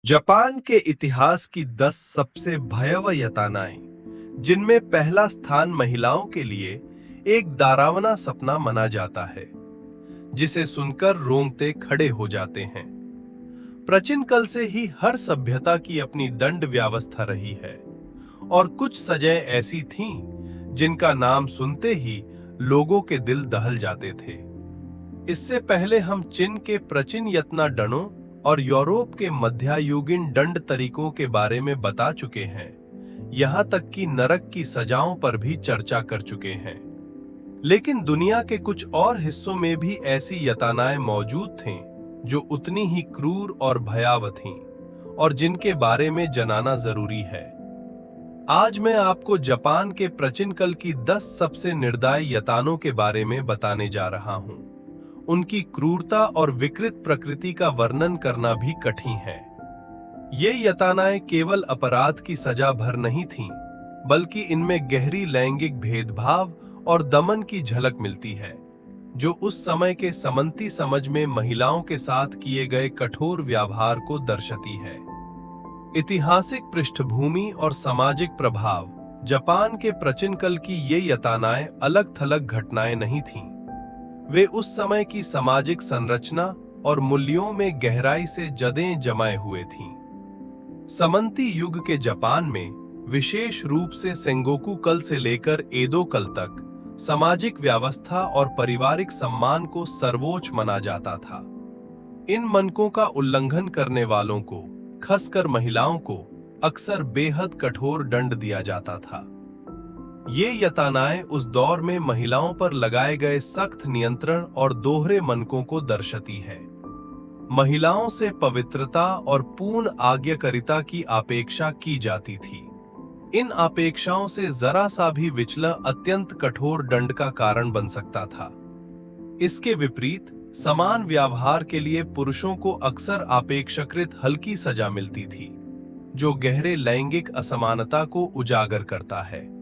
Japan के इतिहास की 10 सबसे भयावह यातनाएं, जिनमें पहला स्थान महिलाओं के लिए एक डरावना सपना माना जाता है, जिसे सुनकर रोंगटे खड़े हो जाते हैं। प्राचीन काल से ही हर सभ्यता की अपनी दंड व्यवस्था रही है, और कुछ सजाएं ऐसी थीं, जिनका नाम सुनते ही लोगों के दिल दहल जाते थे। इससे पहले हम चीन के प्राचीन यत्न दंडों और यूरोप के मध्ययुगीन दंड तरीकों के बारे में बता चुके हैं, यहाँ तक कि नरक की सजाओं पर भी चर्चा कर चुके हैं। लेकिन दुनिया के कुछ और हिस्सों में भी ऐसी यातनाएं मौजूद थीं, जो उतनी ही क्रूर और भयावह थीं, और जिनके बारे में जानना जरूरी है। आज मैं आपको जापान के प्राचीन काल की 10 सबसे निर्दयी यातनाओं के बारे में बताने जा रहा हूं। उनकी क्रूरता और विकृत प्रकृति का वर्णन करना भी कठिन है। ये यातनाएं केवल अपराध की सजा भर नहीं थीं, बल्कि इनमें गहरी लैंगिक भेदभाव और दमन की झलक मिलती है, जो उस समय के सामंती समझ में महिलाओं के साथ किए गए कठोर व्यवहार को दर्शाती है। ऐतिहासिक पृष्ठभूमि और सामाजिक प्रभाव। जापान के प्राचीन काल की ये यातनाएं अलग-थलग घटनाएं नहीं थीं। वे उस समय की सामाजिक संरचना और मूल्यों में गहराई से जड़ें जमाए हुए थीं। सामंती युग के जापान में, विशेष रूप से सेंगोकू काल से लेकर एडो काल तक, सामाजिक व्यवस्था और पारिवारिक सम्मान को सर्वोच्च माना जाता था। इन मानकों का उल्लंघन करने वालों को, खासकर महिलाओं को, अक्सर बेहद कठोर दंड दिया जाता था। ये यातनाएं उस दौर में महिलाओं पर लगाए गए सख्त नियंत्रण और दोहरे मानकों को दर्शाती है। महिलाओं से पवित्रता और पूर्ण आज्ञाकारिता की अपेक्षा की जाती थी। इन अपेक्षाओं से जरा सा भी विचलन अत्यंत कठोर दंड का कारण बन सकता था। इसके विपरीत, समान व्यवहार के लिए पुरुषों को अक्सर अपेक्षाकृत हल्की सजा मिलती थी, जो गहरे लैंगिक असमानता को उजागर करता है।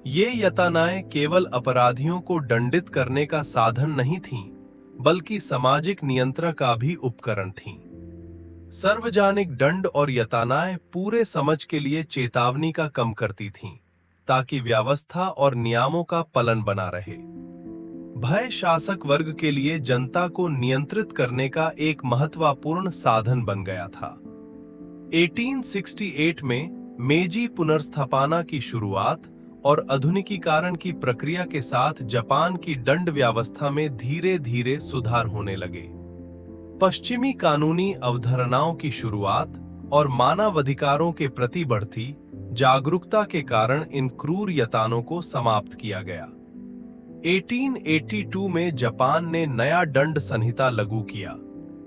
ये यातनाएं केवल अपराधियों को दंडित करने का साधन नहीं थीं, बल्कि सामाजिक नियंत्रण का भी उपकरण थीं। सार्वजनिक दंड और यातनाएं पूरे समाज के लिए चेतावनी का काम करती थीं, ताकि व्यवस्था और नियमों का पालन बना रहे। भय शासक वर्ग के लिए जनता को नियंत्रित करने का एक महत्वपूर्ण साधन बन गया था। 1868 में मेजी पुनर्स्थापना की शुरुआत और आधुनिकीकरण की प्रक्रिया के साथ जापान की दंड व्यवस्था में धीरे धीरे सुधार होने लगे। पश्चिमी कानूनी अवधारणाओं की शुरुआत और मानवाधिकारों के प्रति बढ़ती जागरूकता के कारण इन क्रूर यातनाओं को समाप्त किया गया। 1882 में जापान ने नया दंड संहिता लागू किया,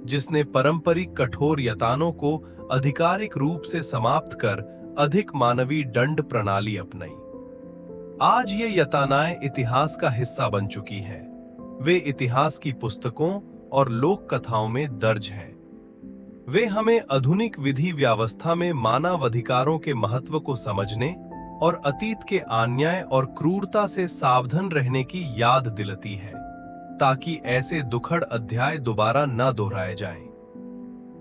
जिसने पारंपरिक कठोर यातनाओं को आधिकारिक रूप से समाप्त कर अधिक मानवीय दंड प्रणाली अपनाई। आज ये यातनाएं इतिहास का हिस्सा बन चुकी हैं। वे इतिहास की पुस्तकों और लोक कथाओं में दर्ज हैं। वे हमें आधुनिक विधि व्यवस्था में मानवाधिकारों के महत्व को समझने और अतीत के अन्याय और क्रूरता से सावधान रहने की याद दिलाती है, ताकि ऐसे दुखद अध्याय दोबारा न दोहराए जाएं।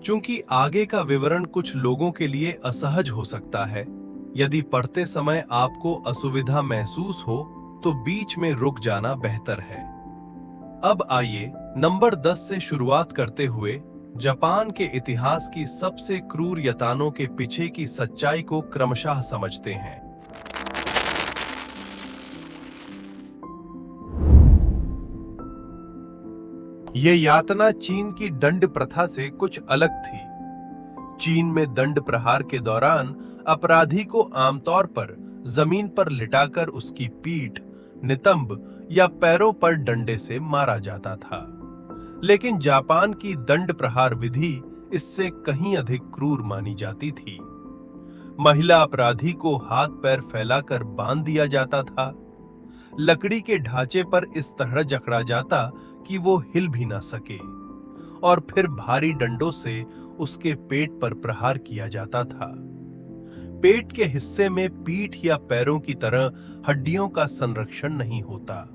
चूंकि आगे का विवरण कुछ लोगों के लिए असहज हो सकता है, यदि पढ़ते समय आपको असुविधा महसूस हो तो बीच में रुक जाना बेहतर है। अब आइए नंबर 10 से शुरुआत करते हुए जापान के इतिहास की सबसे क्रूर यातनाओं के पीछे की सच्चाई को क्रमशः समझते हैं। ये यातना चीन की दंड प्रथा से कुछ अलग थी। चीन में दंड प्रहार के दौरान अपराधी को आमतौर पर जमीन पर लिटाकर उसकी पीठ, नितंब या पैरों पर डंडे से मारा जाता था। लेकिन जापान की दंड प्रहार विधि इससे कहीं अधिक क्रूर मानी जाती थी। महिला अपराधी को हाथ पैर फैलाकर बांध दिया जाता था। लकड़ी के ढांचे पर इस तरह जकड़ा जाता कि वो हिल भी ना सके, और फिर भारी डंडों से उसके पेट पर प्रहार किया जाता था। पेट के हिस्से में पीठ या पैरों की तरह हड्डियों का संरक्षण नहीं होता,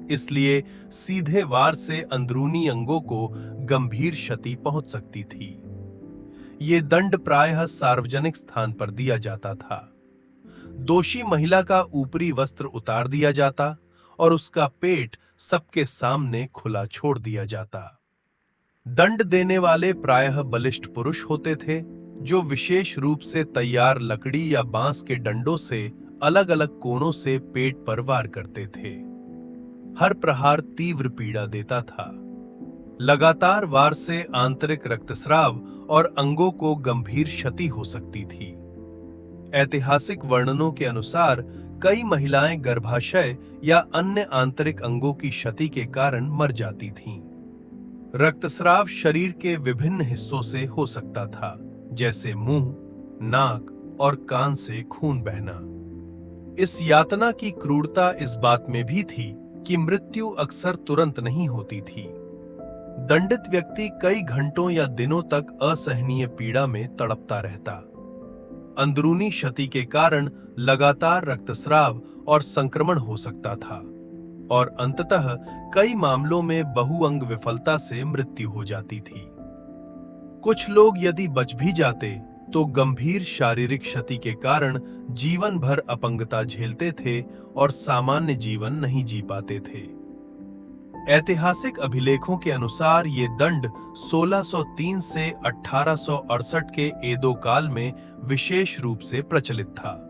इसलिए सीधे वार से अंदरूनी अंगों को गंभीर क्षति पहुंच सकती थी। ये दंड प्रायः सार्वजनिक स्थान पर दिया जाता था। दोषी महिला का ऊपरी वस्त्र उतार दिया जाता और उसका पेट सबके सामने खुला छोड़ दिया जाता। दंड देने वाले प्रायः बलिष्ठ पुरुष होते थे, जो विशेष रूप से तैयार लकड़ी या बांस के डंडों से अलग-अलग कोनों से पेट पर वार करते थे। हर प्रहार तीव्र पीड़ा देता था। लगातार वार से आंतरिक रक्तस्राव और अंगों को गंभीर क्षति हो सकती थी। ऐतिहासिक वर्णनों के अनुसार कई महिलाएं गर्भाशय या अन्य आंतरिक अंगों की क्षति के कारण मर जाती थीं। रक्तस्राव शरीर के विभिन्न हिस्सों से हो सकता था, जैसे मुंह, नाक और कान से खून बहना। इस यातना की क्रूरता इस बात में भी थी कि मृत्यु अक्सर तुरंत नहीं होती थी। दंडित व्यक्ति कई घंटों या दिनों तक असहनीय पीड़ा में तड़पता रहता। अंदरूनी क्षति के कारण लगातार रक्तस्राव और संक्रमण हो सकता था और अंततः कई मामलों में बहुअंग विफलता से मृत्यु हो जाती थी। कुछ लोग यदि बच भी जाते तो गंभीर शारीरिक क्षति के कारण जीवन भर अपंगता झेलते थे और सामान्य जीवन नहीं जी पाते थे। ऐतिहासिक अभिलेखों के अनुसार ये दंड 1603 से 1868 के एदो काल में विशेष रूप से प्रचलित था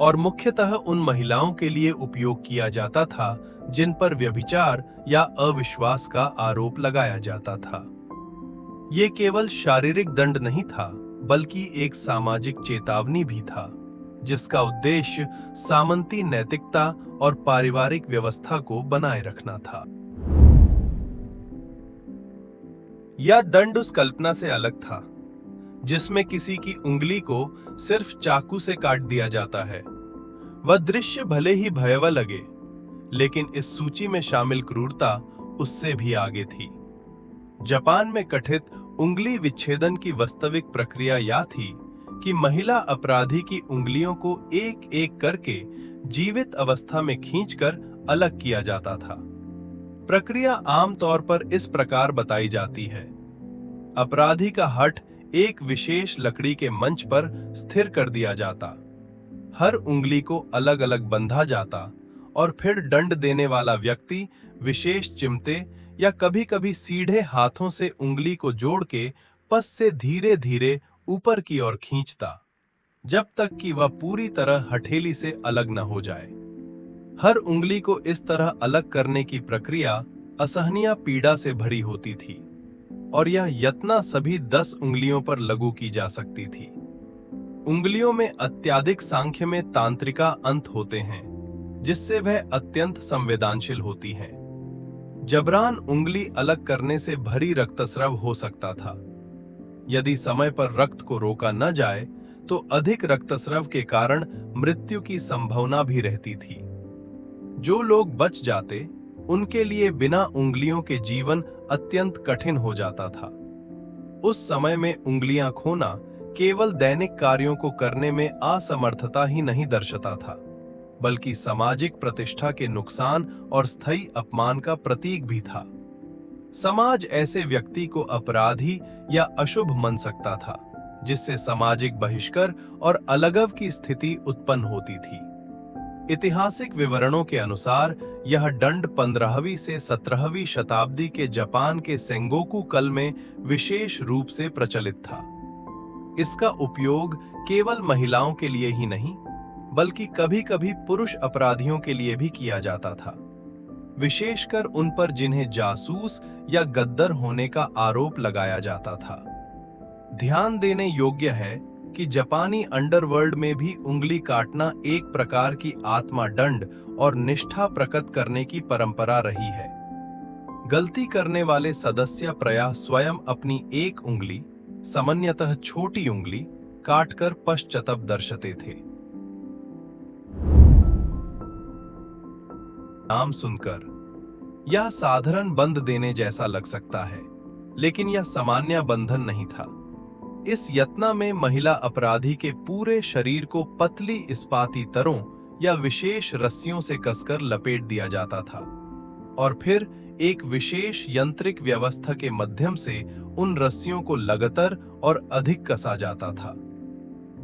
और मुख्यतः उन महिलाओं के लिए उपयोग किया जाता था जिन पर व्यभिचार या अविश्वास का आरोप लगाया जाता था। ये केवल शारीरिक दंड नहीं था, बल्कि एक सामाजिक चेतावनी भी था, जिसका उद्देश्य सामंती नैतिकता और पारिवारिक व्यवस्था को बनाए रखना था। यह दंड उस कल्पना से अलग था जिसमें किसी की उंगली को सिर्फ चाकू से काट दिया जाता है। वह दृश्य भले ही भयावह लगे, लेकिन इस सूची में शामिल क्रूरता उससे भी आगे थी। जापान में कथित उंगली विच्छेदन की वास्तविक प्रक्रिया यह थी कि महिला अपराधी की उंगलियों को एक एक करके जीवित अवस्था में खींचकर अलग किया जाता था। प्रक्रिया आमतौर पर इस प्रकार बताई जाती है। अपराधी का हठ एक विशेष लकड़ी के मंच पर स्थिर कर दिया जाता, हर उंगली को अलग अलग बंधा जाता और फिर दंड देने वाला व्यक्ति विशेष चिमटे या कभी-कभी सीधे हाथों से उंगली को जोड़ के पस से धीरे धीरे ऊपर की ओर खींचता, जब तक कि वह पूरी तरह हथेली से अलग न हो जाए। हर उंगली को इस तरह अलग करने की प्रक्रिया असहनीय पीड़ा से भरी होती थी और यह यत्न सभी 10 उंगलियों पर लागू की जा सकती थी। उंगलियों में अत्यधिक संख्या में तांत्रिका अंत होते हैं, जिससे वह अत्यंत संवेदनशील होती हैं। जबरान उंगली अलग करने से भारी रक्तस्राव हो सकता था। यदि समय पर रक्त को रोका न जाए तो अधिक रक्तस्राव के कारण मृत्यु की संभावना भी रहती थी। जो लोग बच जाते, उनके लिए बिना उंगलियों के जीवन अत्यंत कठिन हो जाता था। उस समय में उंगलियां खोना केवल दैनिक कार्यों को करने में असमर्थता ही नहीं दर्शाता था, बल्कि सामाजिक प्रतिष्ठा के नुकसान और स्थायी अपमान का प्रतीक भी था। समाज ऐसे व्यक्ति को अपराधी या अशुभ मान सकता था, जिससे सामाजिक बहिष्कार और अलगाव की स्थिति उत्पन्न होती थी। ऐतिहासिक विवरणों के अनुसार यह दंड 15वीं से 17वीं शताब्दी के जापान के सेंगोकू काल में विशेष रूप से प्रचलित था। इसका उपयोग केवल महिलाओं के लिए ही नहीं, बल्कि कभी-कभी पुरुष अपराधियों के लिए भी किया जाता था, विशेषकर उन पर जिन्हें जासूस या गद्दार होने का आरोप लगाया जाता था। ध्यान देने योग्य है कि जापानी अंडरवर्ल्ड में भी उंगली काटना एक प्रकार की आत्मा दंड और निष्ठा प्रकट करने की परंपरा रही है। गलती करने वाले सदस्य प्रायः स्वयं अपनी एक उंगली, सामान्यतः छोटी उंगली, काटकर पश्चाताप दर्शाते थे। नाम सुनकर यह साधारण बंध देने जैसा लग सकता है, लेकिन यह सामान्य बंधन नहीं था। इस यत्न में महिला अपराधी के पूरे शरीर को पतली इस्पाती तारों या विशेष रस्सियों से कसकर लपेट दिया जाता था और फिर एक विशेष यांत्रिक व्यवस्था के माध्यम से उन रस्सियों को लगातार और अधिक कसा जाता था।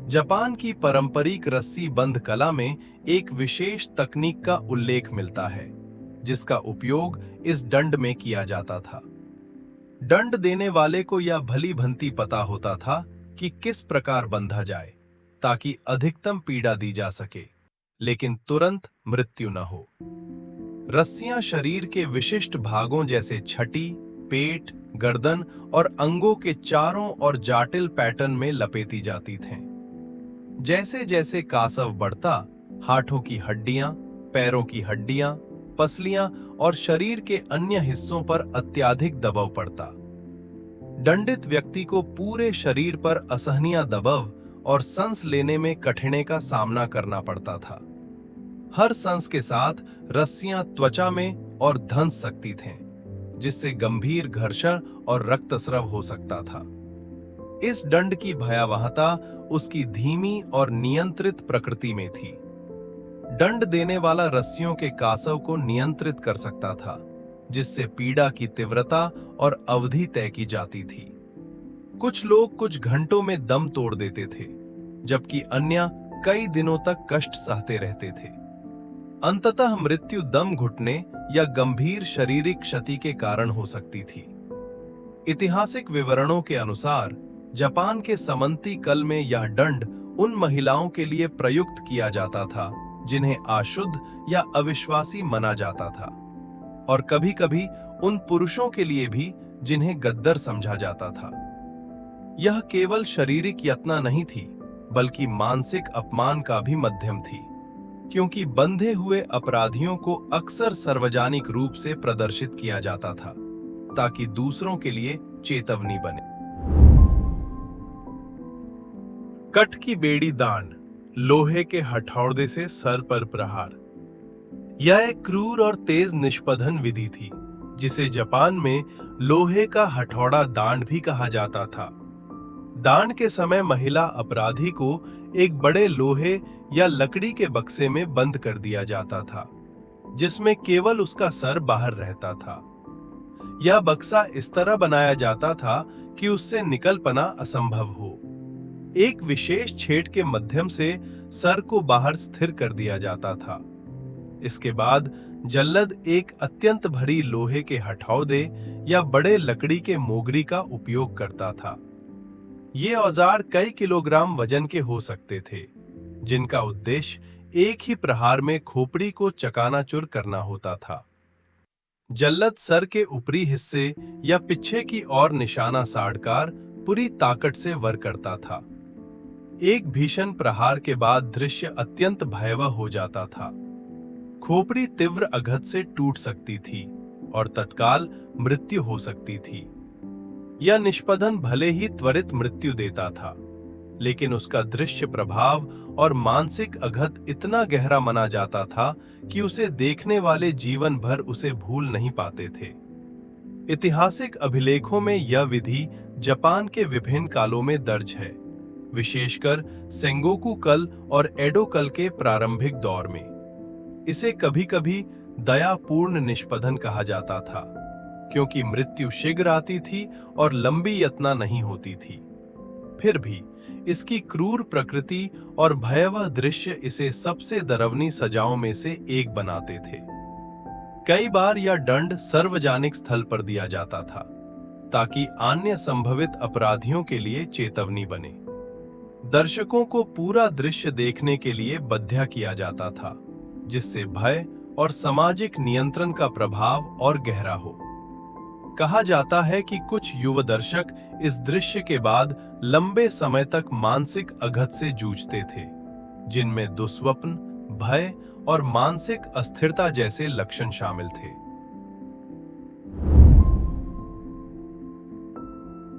जापान की पारंपरिक रस्सी बंध कला में एक विशेष तकनीक का उल्लेख मिलता है, जिसका उपयोग इस दंड में किया जाता था। दंड देने वाले को यह भली भंती पता होता था कि किस प्रकार बंधा जाए ताकि अधिकतम पीड़ा दी जा सके, लेकिन तुरंत मृत्यु न हो। रस्सियां शरीर के विशिष्ट भागों जैसे छठी, पेट, गर्दन और अंगों के चारों ओर जटिल पैटर्न में लपेटी जाती थीं। जैसे जैसे कासव बढ़ता, हाथों की हड्डियां, पैरों की हड्डियां, पसलियां और शरीर के अन्य हिस्सों पर अत्यधिक दबाव पड़ता। दंडित व्यक्ति को पूरे शरीर पर असहनीय दबाव और सांस लेने में कठिनाई का सामना करना पड़ता था। हर सांस के साथ रस्सियां त्वचा में और धंस सकती थीं, जिससे गंभीर घर्षण और रक्तस्राव हो सकता था। इस दंड की भयावहता उसकी धीमी और नियंत्रित प्रकृति में थी। दंड देने वाला रस्सियों के कासव को नियंत्रित कर सकता था, जिससे पीड़ा की तीव्रता और अवधि तय की जाती थी। कुछ लोग कुछ घंटों में दम तोड़ देते थे, जबकि अन्य कई दिनों तक कष्ट सहते रहते थे। अंततः मृत्यु दम घुटने या गंभीर शारीरिक क्षति के कारण हो सकती थी। ऐतिहासिक विवरणों के अनुसार जापान के समंती काल में यह दंड उन महिलाओं के लिए प्रयुक्त किया जाता था जिन्हें अशुद्ध या अविश्वासी माना जाता था, और कभी-कभी उन पुरुषों के लिए भी जिन्हें गद्दार समझा जाता था। यह केवल शारीरिक यातना नहीं थी, बल्कि मानसिक अपमान का भी माध्यम थी, क्योंकि बंधे हुए अपराधियों को अक्सर सार्वजनिक रूप से प्रदर्शित किया जाता था ताकि दूसरों के लिए चेतावनी बने। कठ की बेड़ी दान, लोहे के हथौड़े से सर पर प्रहार। यह एक क्रूर और तेज निष्पादन विधि थी, जिसे जापान में लोहे का हथौड़ा दांड भी कहा जाता था। दांड के समय महिला अपराधी को एक बड़े लोहे या लकड़ी के बक्से में बंद कर दिया जाता था, जिसमें केवल उसका सर बाहर रहता था। यह बक्सा इस तरह बनाया जाता था कि उससे निकल पाना असंभव हो। एक विशेष छेद के माध्यम से सर को बाहर स्थिर कर दिया जाता था। इसके बाद जल्लद एक अत्यंत भारी लोहे के हथौड़े या बड़े लकड़ी के मोगरी का उपयोग करता था। ये औजार कई किलोग्राम वजन के हो सकते थे, जिनका उद्देश्य एक ही प्रहार में खोपड़ी को चकनाचूर करना होता था। जल्लद सर के ऊपरी हिस्से या पीछे की ओर निशाना साड़कर पूरी ताकत से वार करता था। एक भीषण प्रहार के बाद दृश्य अत्यंत भयावह हो जाता था। खोपड़ी तीव्र आघात से टूट सकती थी और तत्काल मृत्यु हो सकती थी। यह निष्पादन भले ही त्वरित मृत्यु देता था, लेकिन उसका दृश्य प्रभाव और मानसिक आघात इतना गहरा माना जाता था कि उसे देखने वाले जीवन भर उसे भूल नहीं पाते थे। ऐतिहासिक अभिलेखों में यह विधि जापान के विभिन्न कालों में दर्ज है, विशेषकर सेंगोकू काल और एडो काल के प्रारंभिक दौर में। इसे कभी-कभी दयापूर्ण निष्पादन कहा जाता था, क्योंकि मृत्यु शीघ्र आती थी और लंबी यातना नहीं होती थी। फिर भी इसकी क्रूर प्रकृति और भयावह दृश्य इसे सबसे डरावनी सजाओं में से एक बनाते थे। कई बार यह दंड सार्वजनिक स्थल पर दिया जाता था, ताकि अन्य संभावित अपराधियों के लिए चेतावनी बने। दर्शकों को पूरा दृश्य देखने के लिए बाध्य किया जाता था, जिससे भय और सामाजिक नियंत्रण का प्रभाव और गहरा हो। कहा जाता है कि कुछ युवा दर्शक इस दृश्य के बाद लंबे समय तक मानसिक आघात से जूझते थे, जिनमें दुस्वप्न, भय और मानसिक अस्थिरता जैसे लक्षण शामिल थे।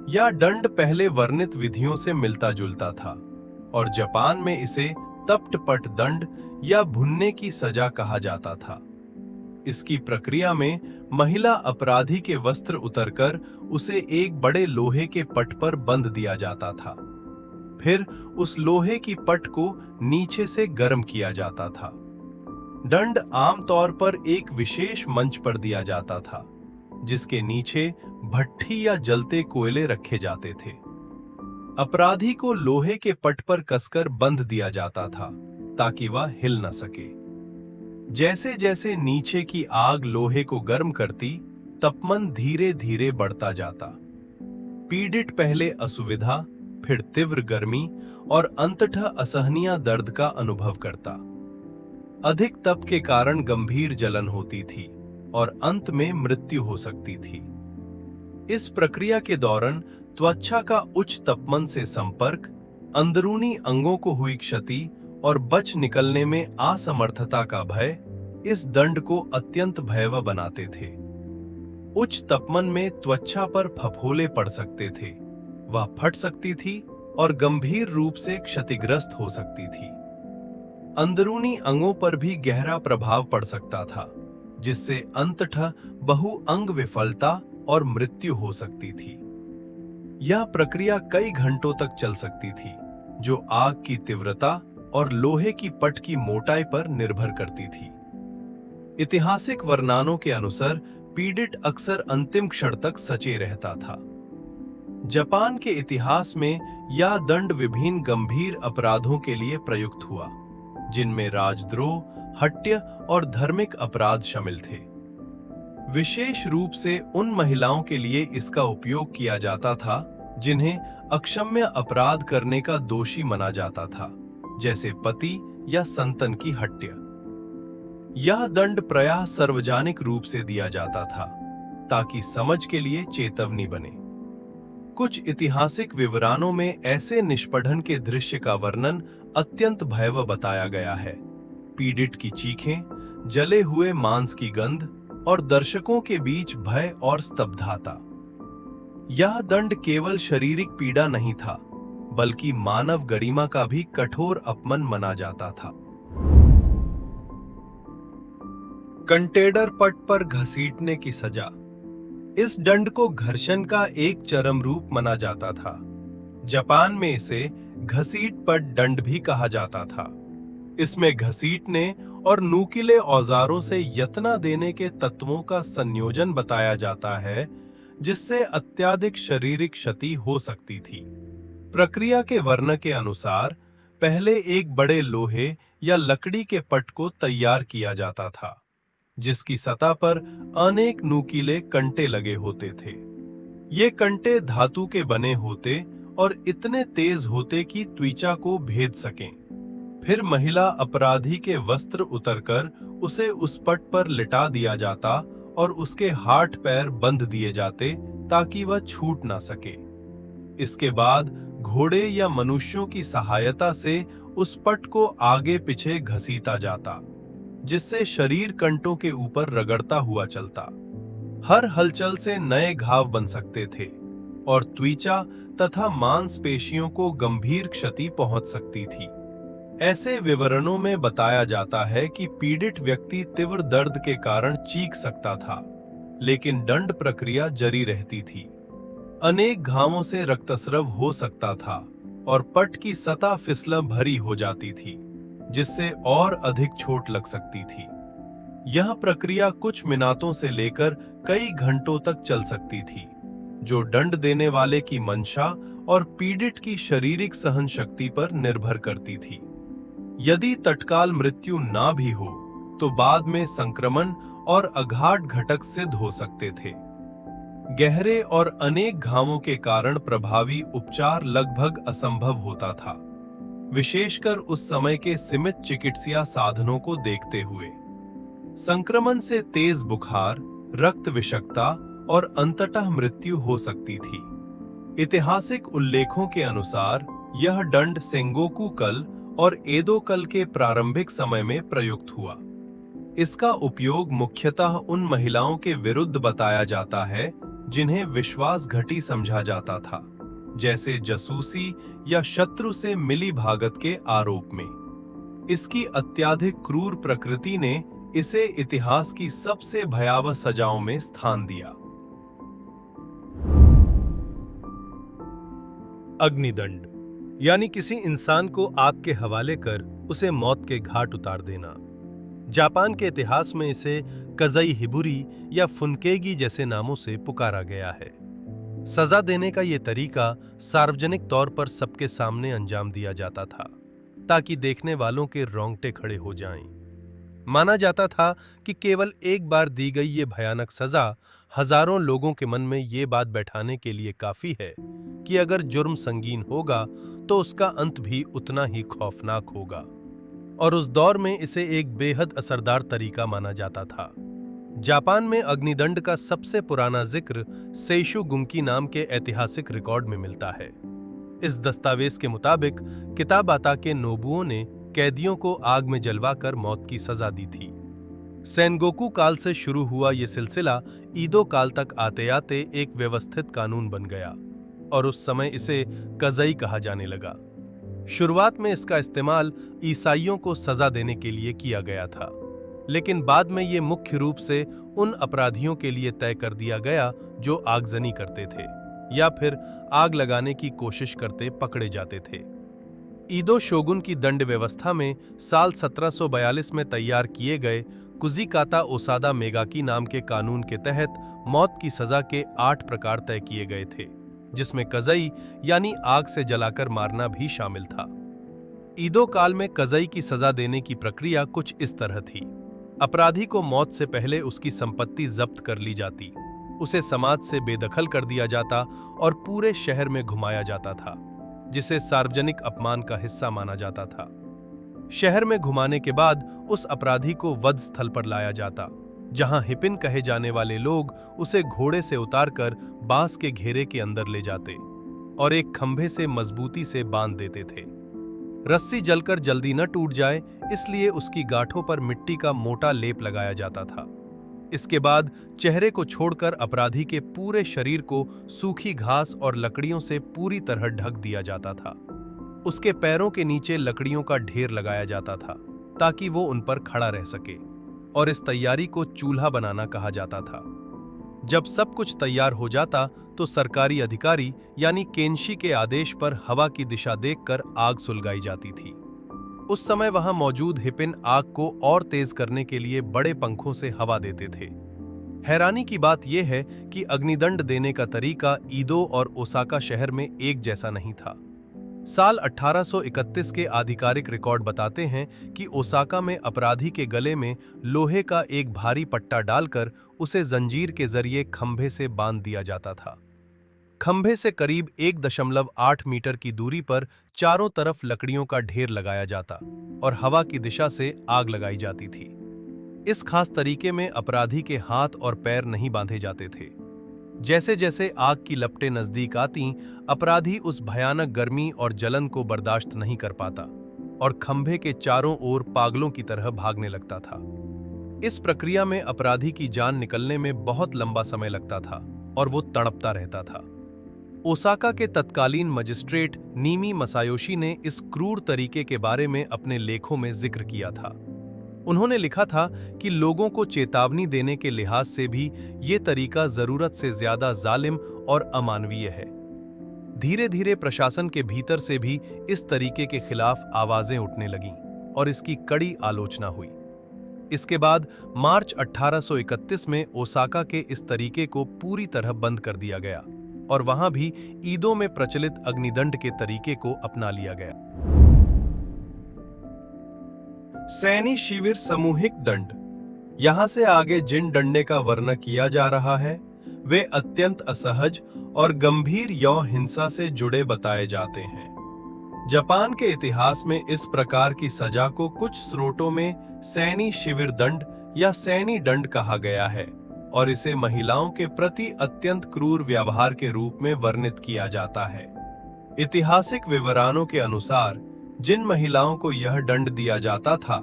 यह दंड पहले वर्णित विधियों से मिलता जुलता था और जापान में इसे तप्तपट दंड या भुनने की सजा कहा जाता था। इसकी प्रक्रिया में महिला अपराधी के वस्त्र उतारकर उसे एक बड़े लोहे के पट पर बंध दिया जाता था। फिर उस लोहे की पट को नीचे से गर्म किया जाता था। दंड आमतौर पर एक विशेष मंच पर दिया जाता था, जिसके नीचे भट्ठी या जलते कोयले रखे जाते थे। अपराधी को लोहे के पट पर कसकर बंध दिया जाता था ताकि वह हिल न सके। जैसे जैसे नीचे की आग लोहे को गर्म करती, तापमान धीरे धीरे बढ़ता जाता। पीड़ित पहले असुविधा, फिर तीव्र गर्मी और अंततः असहनीय दर्द का अनुभव करता। अधिक तप के कारण गंभीर जलन होती थी और अंत में मृत्यु हो सकती थी। इस प्रक्रिया के दौरान त्वचा का उच्च तापमान से संपर्क, अंदरूनी अंगों को हुई क्षति और बच निकलने में असमर्थता का भय इस दंड को अत्यंत भयावह बनाते थे। उच्च तापमान में त्वचा पर फफोले पड़ सकते थे, वह फट सकती थी और गंभीर रूप से क्षतिग्रस्त हो सकती थी। अंदरूनी अंगों पर भी गहरा प्रभाव पड़ सकता था, जिससे अंततः बहुअंग विफलता और मृत्यु हो सकती थी। यह प्रक्रिया कई घंटों तक चल सकती थी, जो आग की तीव्रता और लोहे की पट की मोटाई पर निर्भर करती थी। ऐतिहासिक वर्णनों के अनुसार पीड़ित अक्सर अंतिम क्षण तक सचे रहता था। जापान के इतिहास में यह दंड विभिन्न गंभीर अपराधों के लिए प्रयुक्त हुआ, जिनमें राजद्रोह, हत्या और धार्मिक अपराध शामिल थे। विशेष रूप से उन महिलाओं के लिए इसका उपयोग किया जाता था जिन्हें अक्षम्य अपराध करने का दोषी माना जाता था, जैसे पति या संतान की हत्या। यह दंड प्रायः सार्वजनिक रूप से दिया जाता था ताकि समझ के लिए चेतावनी बने। कुछ ऐतिहासिक विवरणों में ऐसे निष्पीड़न के दृश्य का वर्णन अत्यंत भयावह बताया गया है। पीड़ित की चीखें, जले हुए मांस की गंध और दर्शकों के बीच भय और स्तब्धता। यह दंड केवल शारीरिक पीड़ा नहीं था, बल्कि मानव गरिमा का भी कठोर अपमान माना जाता था। कंटेनर पट पर घसीटने की सजा। इस दंड को घर्षण का एक चरम रूप माना जाता था। जापान में इसे घसीट पट दंड भी कहा जाता था। इसमें घसीटने और नुकीले औजारों से यतना देने के तत्वों का संयोजन बताया जाता है, जिससे अत्यधिक शारीरिक क्षति हो सकती थी। प्रक्रिया के वर्णन के अनुसार पहले एक बड़े लोहे या लकड़ी के पट को तैयार किया जाता था, जिसकी सतह पर अनेक नुकीले कंटे लगे होते थे। ये कंटे धातु के बने होते और इतने तेज होते कि त्वचा को भेद सकें। फिर महिला अपराधी के वस्त्र उतारकर उसे उस पट पर लिटा दिया जाता और उसके हाथ पैर बंध दिए जाते ताकि वह छूट ना सके। इसके बाद घोड़े या मनुष्यों की सहायता से उस पट को आगे पीछे घसीटा जाता, जिससे शरीर कंटों के ऊपर रगड़ता हुआ चलता। हर हलचल से नए घाव बन सकते थे और त्वचा तथा मांसपेशियों को गंभीर क्षति पहुंच सकती थी। ऐसे विवरणों में बताया जाता है कि पीड़ित व्यक्ति तीव्र दर्द के कारण चीख सकता था, लेकिन दंड प्रक्रिया जारी रहती थी। अनेक घावों से रक्तस्राव हो सकता था और पट की सतह फिसलन भरी हो जाती थी, जिससे और अधिक चोट लग सकती थी। यह प्रक्रिया कुछ मिनटों से लेकर कई घंटों तक चल सकती थी, जो दंड देने वाले की मंशा और पीड़ित की शारीरिक सहन शक्ति पर निर्भर करती थी। यदि तत्काल मृत्यु ना भी हो, तो बाद में संक्रमण और आघात घटक सिद्ध हो सकते थे। गहरे और अनेक घावों के कारण प्रभावी उपचार लगभग असंभव होता था, विशेषकर उस समय के सीमित चिकित्सीय साधनों को देखते हुए। संक्रमण से तेज बुखार, रक्त विषाक्तता और अंततः मृत्यु हो सकती थी। ऐतिहासिक उल्लेखों के अनुसार यह दंड सेंगोकू कल और एदो कल के प्रारंभिक समय में प्रयुक्त हुआ। इसका उपयोग मुख्यतः उन महिलाओं के विरुद्ध बताया जाता है जिन्हें विश्वासघाती समझा जाता था, जैसे जासूसी या शत्रु से मिली भागत के आरोप में। इसकी अत्यधिक क्रूर प्रकृति ने इसे इतिहास की सबसे भयावह सजाओं में स्थान दिया। अग्निदंड, यानी किसी इंसान को आग के हवाले कर उसे मौत के घाट उतार देना। जापान के इतिहास में इसे कज़ई हिबुरी या फुनकेगी जैसे नामों से पुकारा गया है। सजा देने का ये तरीका सार्वजनिक तौर पर सबके सामने अंजाम दिया जाता था, ताकि देखने वालों के रोंगटे खड़े हो जाएं। माना जाता था कि केवल एक बार दी गई ये भयानक सजा हजारों लोगों के मन में ये बात बैठाने के लिए काफी है कि अगर जुर्म संगीन होगा तो उसका अंत भी उतना ही खौफनाक होगा, और उस दौर में इसे एक बेहद असरदार तरीका माना जाता था। जापान में अग्निदंड का सबसे पुराना जिक्र सेइशु गुमकी नाम के ऐतिहासिक रिकॉर्ड में मिलता है। इस दस्तावेज के मुताबिक किताबाता के नोबुओ ने कैदियों को आग में जलवाकर मौत की सजा दी थी। सेनगोकू काल से शुरू हुआ ये सिलसिला ईदो काल तक आते आते एक व्यवस्थित कानून बन गया, और उस समय इसे कज़ई कहा जाने लगा। शुरुआत में इसका इस्तेमाल ईसाइयों को सजा देने के लिए किया गया था, लेकिन बाद में ये मुख्य रूप से उन अपराधियों के लिए तय कर दिया गया जो आगजनी करते थे या फिर आग लगाने की कोशिश करते पकड़े जाते थे। ईदो शोगुन की दंड व्यवस्था में साल 1742 में तैयार किए गए कुजिकाता ओसादा मेगाकी नाम के कानून के तहत मौत की सजा के 8 प्रकार तय किए गए थे, जिसमें कज़ई यानी आग से जलाकर मारना भी शामिल था। ईदो काल में कज़ई की सजा देने की प्रक्रिया कुछ इस तरह थी। अपराधी को मौत से पहले उसकी संपत्ति जब्त कर ली जाती, उसे समाज से बेदखल कर दिया जाता और पूरे शहर में घुमाया जाता था, जिसे सार्वजनिक अपमान का हिस्सा माना जाता था। शहर में घुमाने के बाद उस अपराधी को वध स्थल पर लाया जाता, जहां हिपिन कहे जाने वाले लोग उसे घोड़े से उतारकर बांस के घेरे के अंदर ले जाते और एक खंभे से मजबूती से बांध देते थे। रस्सी जलकर जल्दी न टूट जाए, इसलिए उसकी गांठों पर मिट्टी का मोटा लेप लगाया जाता था। इसके बाद चेहरे को छोड़कर अपराधी के पूरे शरीर को सूखी घास और लकड़ियों से पूरी तरह ढक दिया जाता था। उसके पैरों के नीचे लकड़ियों का ढेर लगाया जाता था ताकि वो उन पर खड़ा रह सके, और इस तैयारी को चूल्हा बनाना कहा जाता था। जब सब कुछ तैयार हो जाता तो सरकारी अधिकारी यानी केंशी के आदेश पर हवा की दिशा देखकर आग सुलगाई जाती थी। उस समय वहां मौजूद हिपिन आग को और तेज करने के लिए बड़े पंखों से हवा देते थे। हैरानी की बात यह है कि अग्निदंड देने का तरीका ईदो और ओसाका शहर में एक जैसा नहीं था। साल 1831 के आधिकारिक रिकॉर्ड बताते हैं कि ओसाका में अपराधी के गले में लोहे का एक भारी पट्टा डालकर उसे जंजीर के जरिए खंभे से बांध दिया जाता था। खंभे से करीब 1.8 मीटर की दूरी पर चारों तरफ लकड़ियों का ढेर लगाया जाता और हवा की दिशा से आग लगाई जाती थी। इस खास तरीके में अपराधी के हाथ और पैर नहीं बांधे जाते थे। जैसे जैसे आग की लपटें नजदीक आती, अपराधी उस भयानक गर्मी और जलन को बर्दाश्त नहीं कर पाता और खंभे के चारों ओर पागलों की तरह भागने लगता था। इस प्रक्रिया में अपराधी की जान निकलने में बहुत लंबा समय लगता था और वो तड़पता रहता था। ओसाका के तत्कालीन मजिस्ट्रेट नीमी मसायोशी ने इस क्रूर तरीके के बारे में अपने लेखों में जिक्र किया था। उन्होंने लिखा था कि लोगों को चेतावनी देने के लिहाज से भी ये तरीका जरूरत से ज्यादा जालिम और अमानवीय है। धीरे धीरे प्रशासन के भीतर से भी इस तरीके के खिलाफ आवाजें उठने लगीं और इसकी कड़ी आलोचना हुई। इसके बाद मार्च 1831 में ओसाका के इस तरीके को पूरी तरह बंद कर दिया गया और वहां भी ईदो में प्रचलित अग्निदंड के तरीके को अपना लिया गया। सैनी शिविर सामूहिक दंड। यहां से आगे जिन दंडे का वर्णन किया जा रहा है वे अत्यंत असहज और गंभीर यौन हिंसा से जुड़े बताए जाते हैं। जापान के इतिहास में इस प्रकार की सजा को कुछ स्रोतों में सैनी शिविर दंड या सैनी दंड कहा गया है और इसे महिलाओं के प्रति अत्यंत क्रूर व्यवहार के रूप में वर्णित किया जाता है। ऐतिहासिक विवरणों के अनुसार जिन महिलाओं को यह दंड दिया जाता था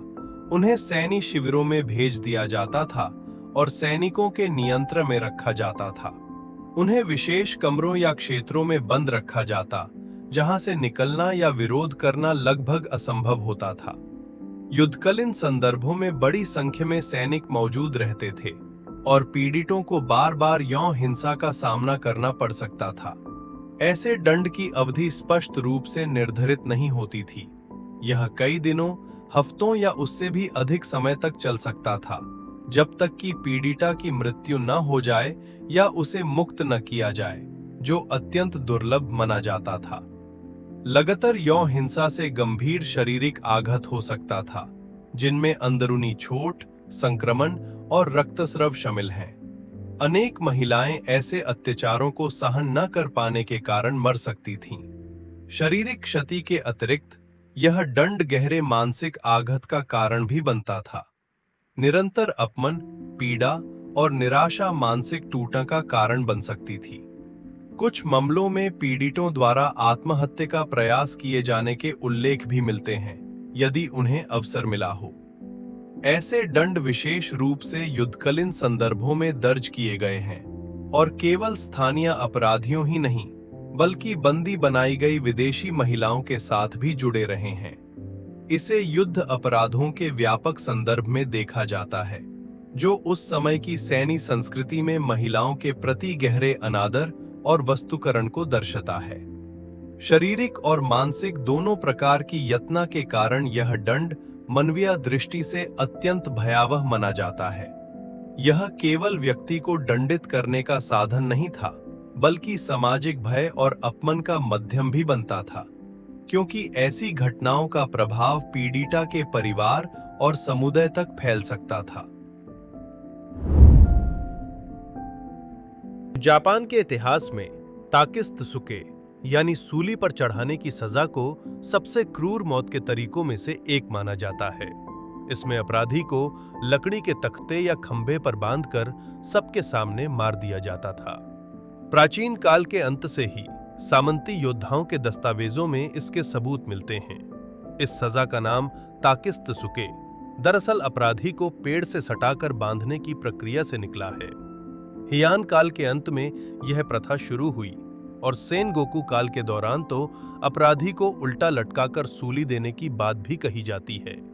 उन्हें सैनी शिविरों में भेज दिया जाता था और सैनिकों के नियंत्रण में रखा जाता था। उन्हें विशेष कमरों या क्षेत्रों में बंद रखा जाता, जहां से निकलना या विरोध करना लगभग असंभव होता था। युद्धकालीन संदर्भों में बड़ी संख्या में सैनिक मौजूद रहते थे और पीड़ितों को बार बार यौन हिंसा का सामना करना पड़ सकता था। ऐसे दंड की अवधि स्पष्ट रूप से निर्धारित नहीं होती थी। यह कई दिनों, हफ्तों या उससे भी अधिक समय तक चल सकता था, जब तक कि पीड़िता की मृत्यु न हो जाए या उसे मुक्त न किया जाए, जो अत्यंत दुर्लभ माना जाता था। लगातार यौन हिंसा से गंभीर शारीरिक आघात हो सकता था, जिनमें अंदरूनी चोट, संक्रमण और रक्तस्राव शामिल हैं। अनेक महिलाएं ऐसे अत्याचारों को सहन न कर पाने के कारण मर सकती थीं। शारीरिक क्षति के अतिरिक्त यह दंड गहरे मानसिक आघात का कारण भी बनता था। निरंतर अपमान, पीड़ा और निराशा मानसिक टूटना का कारण बन सकती थी। कुछ मामलों में पीड़ितों द्वारा आत्महत्या का प्रयास किए जाने के उल्लेख भी मिलते हैं, यदि उन्हें अवसर मिला हो। ऐसे दंड विशेष रूप से युद्धकालीन संदर्भों में दर्ज किए गए हैं और केवल स्थानीय अपराधियों ही नहीं, बल्कि बंदी बनाई गई विदेशी महिलाओं के साथ भी जुड़े रहे हैं। इसे युद्ध अपराधों के व्यापक संदर्भ में देखा जाता है, जो उस समय की सैन्य संस्कृति में महिलाओं के प्रति गहरे अनादर और वस्तुकरण को दर्शाता है। शारीरिक और मानसिक दोनों प्रकार की यातना के कारण यह दंड मानवीय दृष्टि से अत्यंत भयावह माना जाता है। यह केवल व्यक्ति को दंडित करने का साधन नहीं था, बल्कि सामाजिक भय और अपमान का माध्यम भी बनता था, क्योंकि ऐसी घटनाओं का प्रभाव पीड़िता के परिवार और समुदाय तक फैल सकता था। जापान के इतिहास में ताकित्सुके यानी सूली पर चढ़ाने की सजा को सबसे क्रूर मौत के तरीकों में से एक माना जाता है। इसमें अपराधी को लकड़ी के तख्ते या खंभे पर बांधकर सबके सामने मार दिया जाता था। प्राचीन काल के अंत से ही सामंती योद्धाओं के दस्तावेजों में इसके सबूत मिलते हैं। इस सजा का नाम ताकित्सुके दरअसल अपराधी को पेड़ से सटाकर बांधने की प्रक्रिया से निकला है। हियान काल के अंत में यह प्रथा शुरू हुई और सेनगोकू काल के दौरान तो अपराधी को उल्टा लटकाकर सूली देने की बात भी कही जाती है।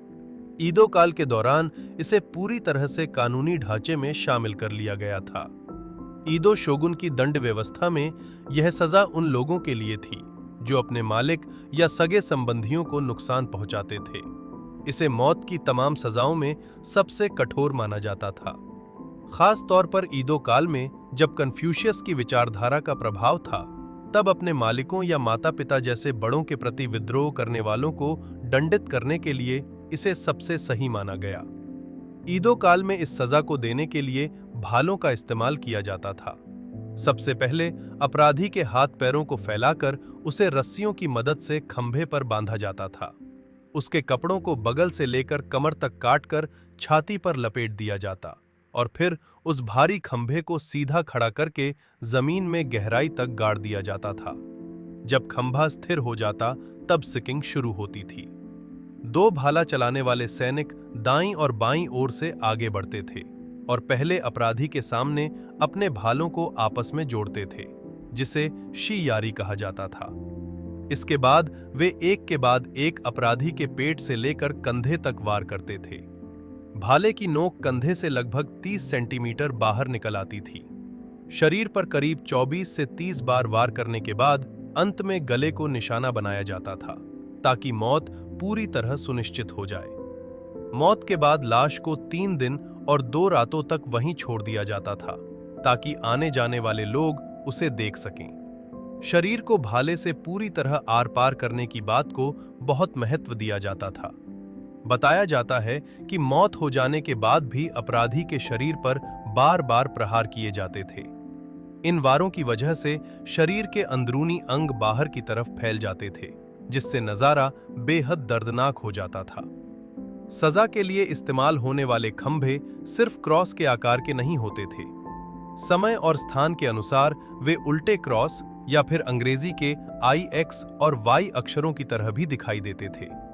ईदो काल के दौरान इसे पूरी तरह से कानूनी ढांचे में शामिल कर लिया गया था। ईदो शोगुन की दंड व्यवस्था में यह सजा उन लोगों के लिए थी जो अपने मालिक या सगे संबंधियों को नुकसान पहुंचाते थे। इसे मौत की तमाम सजाओं में सबसे कठोर माना जाता था। खास तौर पर ईदो काल में जब कन्फ्यूशियस की विचारधारा का प्रभाव था, तब अपने मालिकों या माता पिता जैसे बड़ों के प्रति विद्रोह करने वालों को दंडित करने के लिए इसे सबसे सही माना गया। ईदो काल में इस सजा को देने के लिए भालों का इस्तेमाल किया जाता था। सबसे पहले अपराधी के हाथ पैरों को फैलाकर उसे रस्सियों की मदद से खंभे पर बांधा जाता था। उसके कपड़ों को बगल से लेकर कमर तक काटकर छाती पर लपेट दिया जाता और फिर उस भारी खंभे को सीधा खड़ा करके जमीन में गहराई तक गाड़ दिया जाता था। जब खंभा स्थिर हो जाता, तब सिकिंग शुरू होती थी। दो भाला चलाने वाले सैनिक दाईं और बाईं ओर से आगे बढ़ते थे और पहले अपराधी के सामने अपने भालों को आपस में जोड़ते थे, जिसे शी-यारी कहा जाता था। इसके बाद वे एक के बाद एक अपराधी के पेट से लेकर कंधे तक वार करते थे। भाले की नोक कंधे से लगभग 30 सेंटीमीटर बाहर निकल आती थी। शरीर पर करीब 24 से 30 बार वार करने के बाद अंत में गले को निशाना बनाया जाता था, ताकि मौत पूरी तरह सुनिश्चित हो जाए। मौत के बाद लाश को 3 दिन और 2 रातों तक वहीं छोड़ दिया जाता था, ताकि आने जाने वाले लोग उसे देख सकें। शरीर को भाले से पूरी तरह आर पार करने की बात को बहुत महत्व दिया जाता था। बताया जाता है कि मौत हो जाने के बाद भी अपराधी के शरीर पर बार बार प्रहार किए जाते थे। इन वारों की वजह से शरीर के अंदरूनी अंग बाहर की तरफ फैल जाते थे, जिससे नजारा बेहद दर्दनाक हो जाता था। सजा के लिए इस्तेमाल होने वाले खंभे सिर्फ क्रॉस के आकार के नहीं होते थे। समय और स्थान के अनुसार वे उल्टे क्रॉस या फिर अंग्रेजी के IX और Y अक्षरों की तरह भी दिखाई देते थे।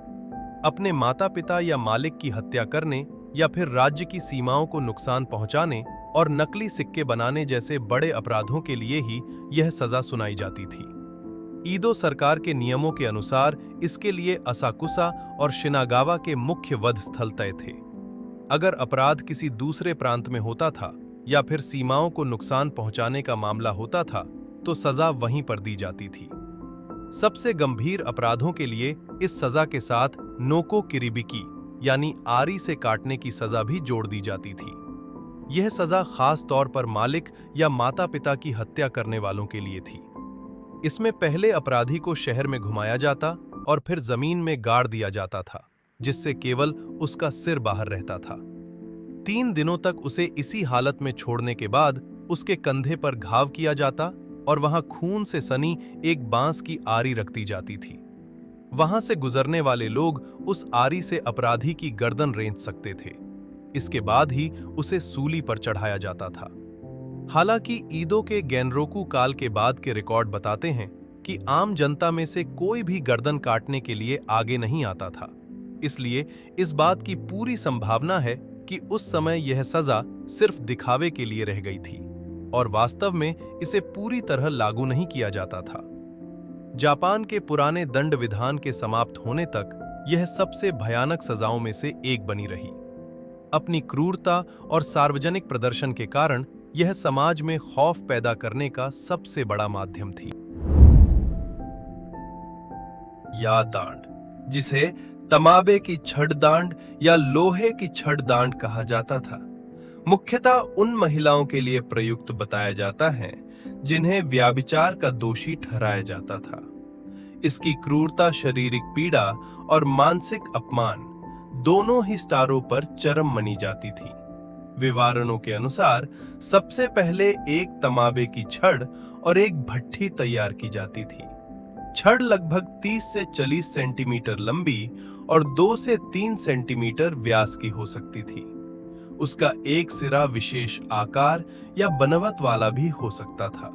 अपने माता पिता या मालिक की हत्या करने या फिर राज्य की सीमाओं को नुकसान पहुंचाने और नकली सिक्के बनाने जैसे बड़े अपराधों के लिए ही यह सजा सुनाई जाती थी। ईदो सरकार के नियमों के अनुसार इसके लिए असाकुसा और शिनागावा के मुख्य वध स्थल तय थे। अगर अपराध किसी दूसरे प्रांत में होता था या फिर सीमाओं को नुकसान पहुंचाने का मामला होता था, तो सजा वहीं पर दी जाती थी। सबसे गंभीर अपराधों के लिए इस सजा के साथ नोको किरिबिकी यानी आरी से काटने की सजा भी जोड़ दी जाती थी। यह सजा खास तौर पर मालिक या माता-पिता की हत्या करने वालों के लिए थी। इसमें पहले अपराधी को शहर में घुमाया जाता और फिर जमीन में गाड़ दिया जाता था, जिससे केवल उसका सिर बाहर रहता था। 3 दिनों तक उसे इसी हालत में छोड़ने के बाद उसके कंधे पर घाव किया जाता और वहां खून से सनी एक बांस की आरी रखती जाती थी। वहां से गुजरने वाले लोग उस आरी से अपराधी की गर्दन रेंच सकते थे। इसके बाद ही उसे सूली पर चढ़ाया जाता था। हालांकि ईदो के गैनरोकू काल के बाद के रिकॉर्ड बताते हैं कि आम जनता में से कोई भी गर्दन काटने के लिए आगे नहीं आता था। इसलिए इस बात की पूरी संभावना है कि उस समय यह सजा सिर्फ दिखावे के लिए रह गई थी और वास्तव में इसे पूरी तरह लागू नहीं किया जाता था। जापान के पुराने दंड विधान के समाप्त होने तक यह सबसे भयानक सजाओं में से एक बनी रही। अपनी क्रूरता और सार्वजनिक प्रदर्शन के कारण यह समाज में खौफ पैदा करने का सबसे बड़ा माध्यम थी। या दांड, जिसे तमाबे की छड़ दांड या लोहे की छड़ दांड कहा जाता था, मुख्यतः उन महिलाओं के लिए प्रयुक्त बताया जाता है जिन्हें व्याभिचार का दोषी ठहराया जाता था। इसकी क्रूरता शारीरिक पीड़ा और मानसिक अपमान दोनों ही स्तरों पर चरम मनी जाती थी। विवरणों के अनुसार सबसे पहले एक तमाबे की छड़ और एक भट्ठी तैयार की जाती थी। छड़ लगभग 30 से 40 सेंटीमीटर लंबी और 2 से 3 सेंटीमीटर व्यास की हो सकती थी। उसका एक सिरा विशेष आकार या बनवट वाला भी हो सकता था।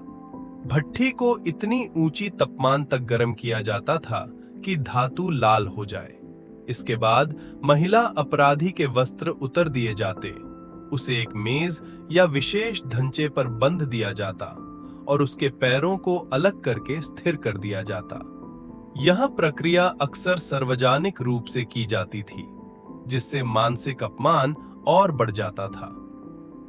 भट्ठी को इतनी ऊंची तापमान तक गर्म किया जाता था कि धातु लाल हो जाए। इसके बाद महिला अपराधी के वस्त्र उतर दिए जाते, उसे एक मेज या विशेष ढांचे पर बंध दिया जाता और उसके पैरों को अलग करके स्थिर कर दिया जाता। यह प्रक्रिया अक्सर सार्वजनिक रूप से की जाती थी, जिससे मानसिक अपमान और बढ़ जाता था।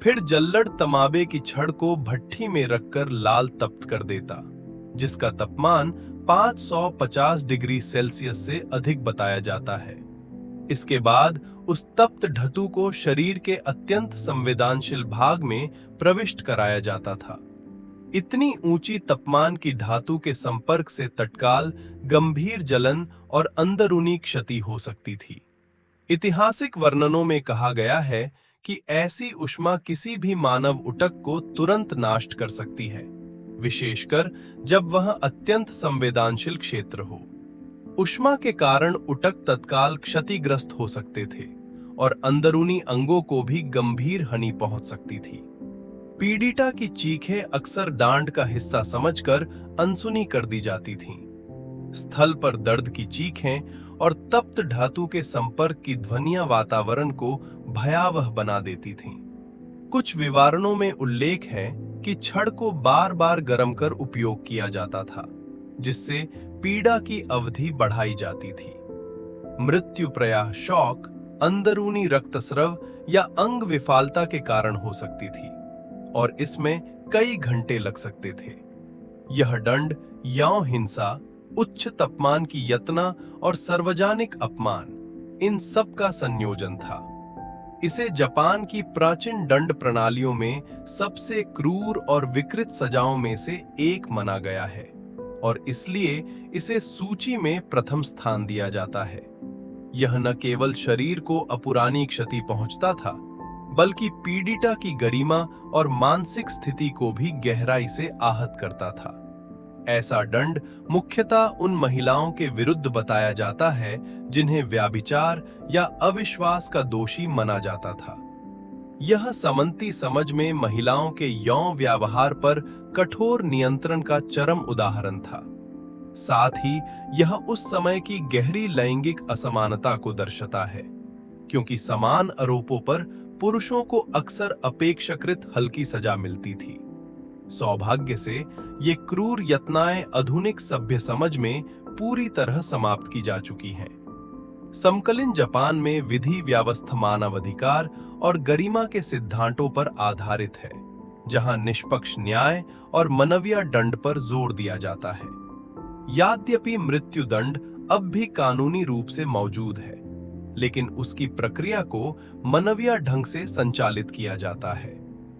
फिर जल्लड़ तमाबे की छड़ को भट्ठी में रखकर लाल तप्त कर देता, जिसका तापमान 550 डिग्री सेल्सियस से अधिक बताया जाता है। इसके बाद उस तप्त धातु को शरीर के अत्यंत संवेदनशील भाग में प्रविष्ट कराया जाता था। इतनी ऊंची तापमान की धातु के संपर्क से तत्काल गंभीर जलन और अंदरूनी क्षति हो सकती थी। ऐतिहासिक वर्णनों में कहा गया है कि ऐसी ऊष्मा किसी भी मानव ऊतक को तुरंत नष्ट कर सकती है, विशेषकर जब वह अत्यंत संवेदनशील क्षेत्र हो। ऊष्मा के कारण ऊतक तत्काल क्षतिग्रस्त हो सकते थे और अंदरूनी अंगों को भी गंभीर हानि पहुंच सकती थी। पीड़िता की चीखें अक्सर डांड का हिस्सा समझकर अनसुनी कर दी जाती थीं। स्थल पर दर्द की चीखें और तप्त धातु के संपर्क की ध्वनियां वातावरण को भयावह बना देती थीं। कुछ विवरणों में उल्लेख है कि छड़ को बार-बार गर्म कर उपयोग किया जाता था, जिससे पीड़ा की अवधि बढ़ाई जाती थी। मृत्यु प्रायः शॉक, अंदरूनी रक्तस्राव या अंग विफलता के कारण हो सकती थी और इसमें कई घंटे लग सकते थे। यह दंड यौन हिंसा, उच्च तापमान की यातना और सार्वजनिक अपमान, इन सब का संयोजन था। इसे जापान की प्राचीन दंड प्रणालियों में सबसे क्रूर और विकृत सजाओं में से एक माना गया है और इसलिए इसे सूची में प्रथम स्थान दिया जाता है। यह न केवल शरीर को अपुरानी क्षति पहुंचता था, बल्कि पीड़िता की गरिमा और मानसिक स्थिति को भी गहराई से आहत करता था। ऐसा दंड मुख्यतः उन महिलाओं के विरुद्ध बताया जाता है जिन्हें व्याभिचार या अविश्वास का दोषी माना जाता था। यह समंती समझ में महिलाओं के यौन व्यवहार पर कठोर नियंत्रण का चरम उदाहरण था। साथ ही यह उस समय की गहरी लैंगिक असमानता को दर्शाता है, क्योंकि समान आरोपों पर पुरुषों को अक्सर अपेक्षाकृत हल्की सजा मिलती थी। सौभाग्य से ये क्रूर यातनाएं आधुनिक सभ्य समझ में पूरी तरह समाप्त की जा चुकी हैं। समकालीन जापान में विधि व्यवस्था मानवाधिकार और गरिमा के सिद्धांतों पर आधारित है, जहां निष्पक्ष न्याय और मानवीय दंड पर जोर दिया जाता है। यद्यपि मृत्यु दंड अब भी कानूनी रूप से मौजूद है, लेकिन उसकी प्रक्रिया को मानवीय ढंग से संचालित किया जाता है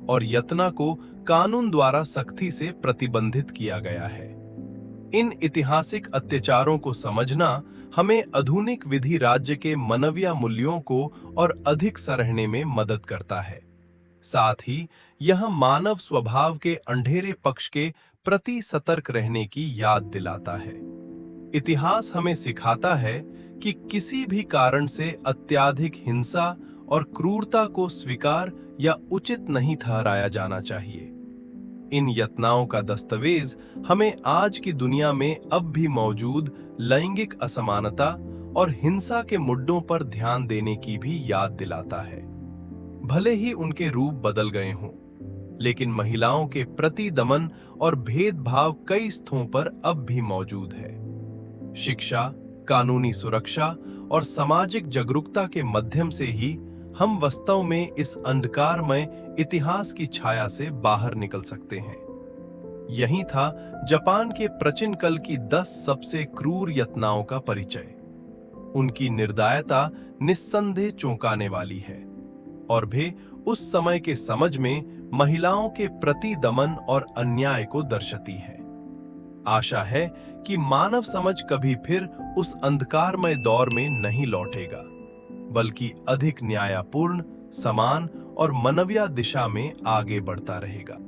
और यातना को कानून द्वारा सख्ती से प्रतिबंधित किया गया है। इन ऐतिहासिक अत्याचारों को समझना हमें आधुनिक विधि राज्य के मानवीय मूल्यों को और अधिक सराहने में मदद करता है। साथ ही यह मानव स्वभाव के अंधेरे पक्ष के प्रति सतर्क रहने की याद दिलाता है। इतिहास हमें सिखाता है कि किसी भी कारण से अत्यधिक हिंसा और क्रूरता को स्वीकार या उचित नहीं ठहराया जाना चाहिए। इन यातनाओं का दस्तावेज हमें आज की दुनिया में अब भी मौजूद लैंगिक असमानता और हिंसा के मुद्दों पर ध्यान देने की भी याद दिलाता है। भले ही उनके रूप बदल गए हों, लेकिन महिलाओं के प्रति दमन और भेदभाव कई स्थलों पर अब भी मौजूद है। शिक्षा, कानूनी सुरक्षा और सामाजिक जागरूकता के माध्यम से ही हम वास्तव में इस अंधकारमय इतिहास की छाया से बाहर निकल सकते हैं। यही था जापान के प्राचीन काल की 10 सबसे क्रूर यातनाओं का परिचय। उनकी निर्दयता निस्संदेह चौंकाने वाली है और वे उस समय के समझ में महिलाओं के प्रति दमन और अन्याय को दर्शाती है। आशा है कि मानव समझ कभी फिर उस अंधकारमय दौर में नहीं लौटेगा, बल्कि अधिक न्यायपूर्ण, समान और मानवीय दिशा में आगे बढ़ता रहेगा।